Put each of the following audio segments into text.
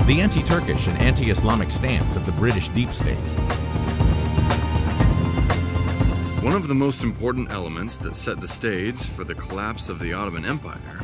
the anti-Turkish and anti-Islamic stance of the British deep state. One of the most important elements that set the stage for the collapse of the Ottoman Empire,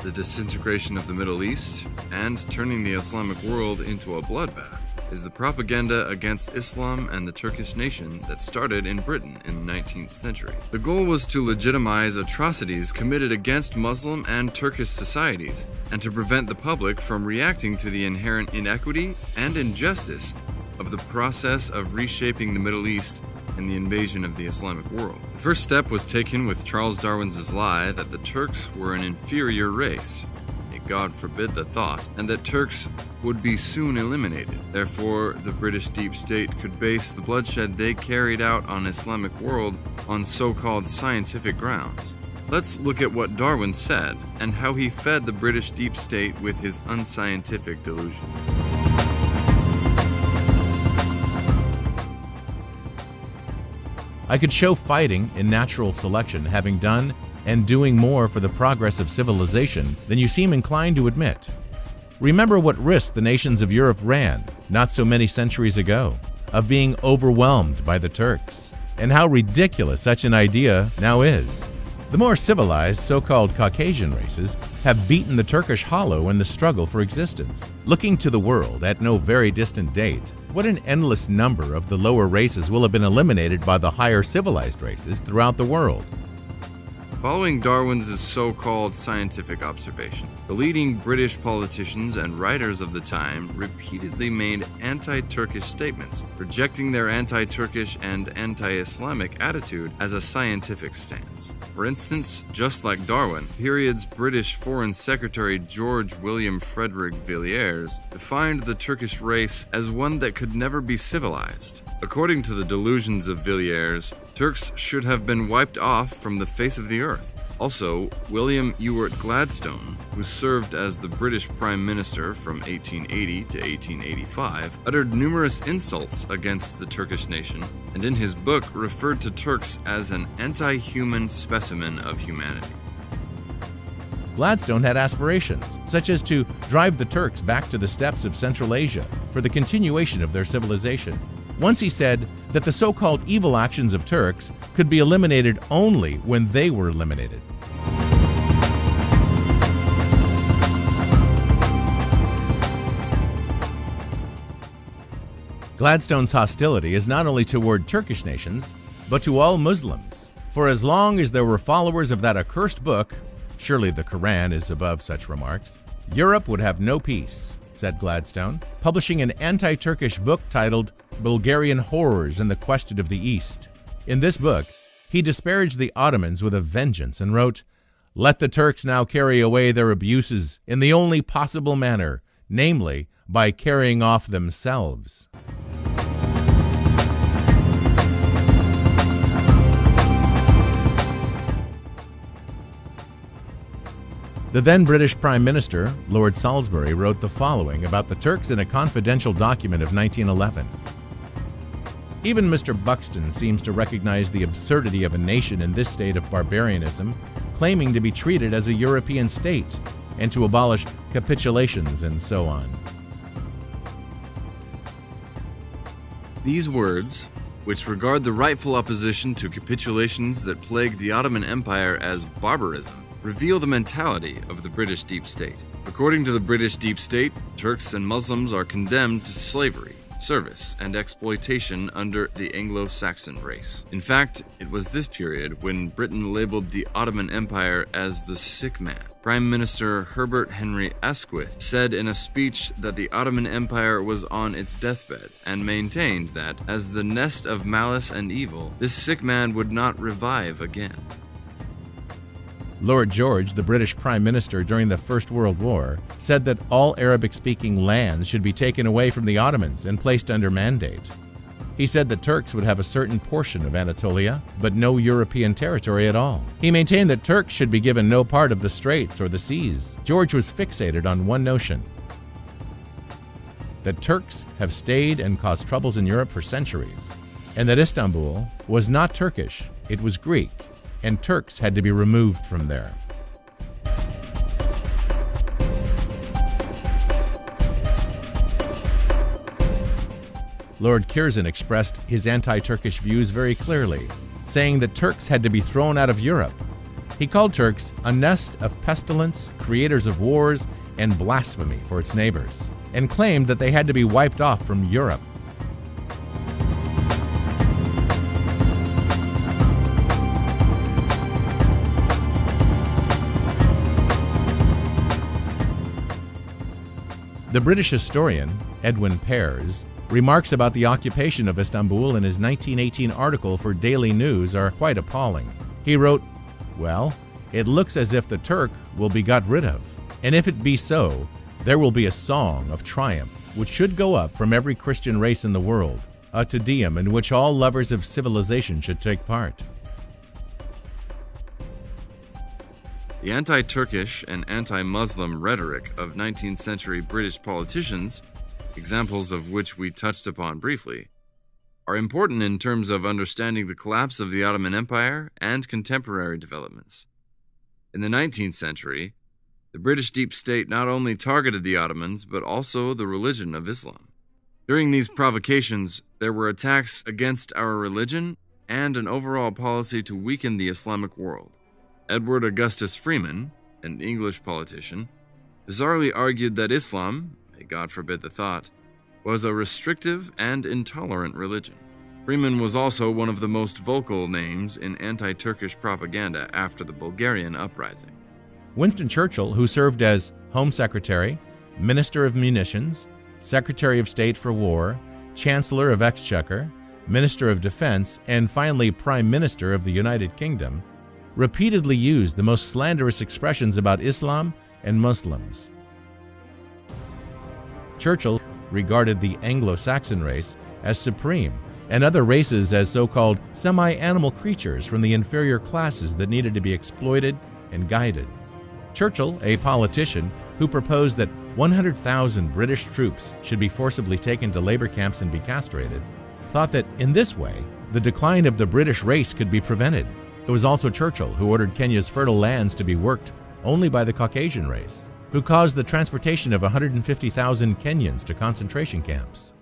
the disintegration of the Middle East, and turning the Islamic world into a bloodbath, is the propaganda against Islam and the Turkish nation that started in Britain in the 19th century. The goal was to legitimize atrocities committed against Muslim and Turkish societies, and to prevent the public from reacting to the inherent inequity and injustice of the process of reshaping the Middle East and the invasion of the Islamic world. The first step was taken with Charles Darwin's lie that the Turks were an inferior race. God forbid the thought, and that Turks would be soon eliminated. Therefore, the British deep state could base the bloodshed they carried out on Islamic world on so-called scientific grounds. Let's look at what Darwin said and how he fed the British deep state with his unscientific delusion. I could show fighting in natural selection having done and doing more for the progress of civilization than you seem inclined to admit. Remember what risk the nations of Europe ran, not so many centuries ago, of being overwhelmed by the Turks, and how ridiculous such an idea now is. The more civilized so-called Caucasian races have beaten the Turkish hollow in the struggle for existence. Looking to the world at no very distant date, what an endless number of the lower races will have been eliminated by the higher civilized races throughout the world. Following Darwin's so-called scientific observation, the leading British politicians and writers of the time repeatedly made anti-Turkish statements, rejecting their anti-Turkish and anti-Islamic attitude as a scientific stance. For instance, just like Darwin, the period's British Foreign Secretary George William Frederick Villiers defined the Turkish race as one that could never be civilized. According to the delusions of Villiers, Turks should have been wiped off from the face of the earth. Also, William Ewart Gladstone, who served as the British Prime Minister from 1880 to 1885, uttered numerous insults against the Turkish nation, and in his book referred to Turks as an anti-human specimen of humanity. Gladstone had aspirations, such as to drive the Turks back to the steppes of Central Asia for the continuation of their civilization. Once he said that the so-called evil actions of Turks could be eliminated only when they were eliminated. Gladstone's hostility is not only toward Turkish nations, but to all Muslims. For as long as there were followers of that accursed book, surely the Quran is above such remarks, Europe would have no peace, said Gladstone, publishing an anti-Turkish book titled Bulgarian Horrors in the Question of the East. In this book, he disparaged the Ottomans with a vengeance and wrote, "Let the Turks now carry away their abuses in the only possible manner, namely, by carrying off themselves." The then British Prime Minister, Lord Salisbury, wrote the following about the Turks in a confidential document of 1911. Even Mr. Buxton seems to recognize the absurdity of a nation in this state of barbarianism, claiming to be treated as a European state, and to abolish capitulations and so on. These words, which regard the rightful opposition to capitulations that plagued the Ottoman Empire as barbarism, reveal the mentality of the British deep state. According to the British deep state, Turks and Muslims are condemned to slavery, service, and exploitation under the Anglo-Saxon race. In fact, it was this period when Britain labeled the Ottoman Empire as the sick man. Prime Minister Herbert Henry Asquith said in a speech that the Ottoman Empire was on its deathbed, and maintained that, as the nest of malice and evil, this sick man would not revive again. Lord George, the British Prime Minister during the First World War, said that all Arabic-speaking lands should be taken away from the Ottomans and placed under mandate. He said the Turks would have a certain portion of Anatolia, but no European territory at all. He maintained that Turks should be given no part of the straits or the seas. George was fixated on one notion: that Turks have stayed and caused troubles in Europe for centuries, and that Istanbul was not Turkish, it was Greek, and Turks had to be removed from there. Lord Curzon expressed his anti-Turkish views very clearly, saying that Turks had to be thrown out of Europe. He called Turks a nest of pestilence, creators of wars, and blasphemy for its neighbors, and claimed that they had to be wiped off from Europe. The British historian, Edwin Pears, remarks about the occupation of Istanbul in his 1918 article for Daily News are quite appalling. He wrote, "Well, it looks as if the Turk will be got rid of, and if it be so, there will be a song of triumph which should go up from every Christian race in the world, a Te Deum in which all lovers of civilization should take part." The anti-Turkish and anti-Muslim rhetoric of 19th century British politicians, examples of which we touched upon briefly, are important in terms of understanding the collapse of the Ottoman Empire and contemporary developments. In the 19th century, the British deep state not only targeted the Ottomans, but also the religion of Islam. During these provocations, there were attacks against our religion and an overall policy to weaken the Islamic world. Edward Augustus Freeman, an English politician, bizarrely argued that Islam, may God forbid the thought, was a restrictive and intolerant religion. Freeman was also one of the most vocal names in anti-Turkish propaganda after the Bulgarian uprising. Winston Churchill, who served as Home Secretary, Minister of Munitions, Secretary of State for War, Chancellor of Exchequer, Minister of Defense, and finally Prime Minister of the United Kingdom, repeatedly used the most slanderous expressions about Islam and Muslims. Churchill regarded the Anglo-Saxon race as supreme and other races as so-called semi-animal creatures from the inferior classes that needed to be exploited and guided. Churchill, a politician who proposed that 100,000 British troops should be forcibly taken to labor camps and be castrated, thought that in this way the decline of the British race could be prevented. It was also Churchill who ordered Kenya's fertile lands to be worked only by the Caucasian race, who caused the transportation of 150,000 Kenyans to concentration camps.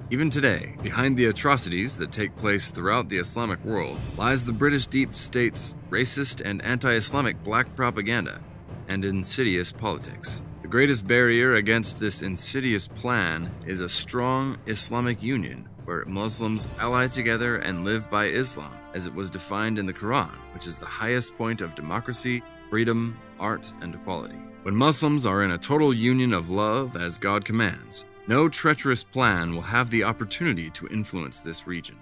Even today, behind the atrocities that take place throughout the Islamic world lies the British deep state's racist and anti-Islamic black propaganda and insidious politics. The greatest barrier against this insidious plan is a strong Islamic union where Muslims ally together and live by Islam, as it was defined in the Quran, which is the highest point of democracy, freedom, art, and equality. When Muslims are in a total union of love as God commands, no treacherous plan will have the opportunity to influence this region.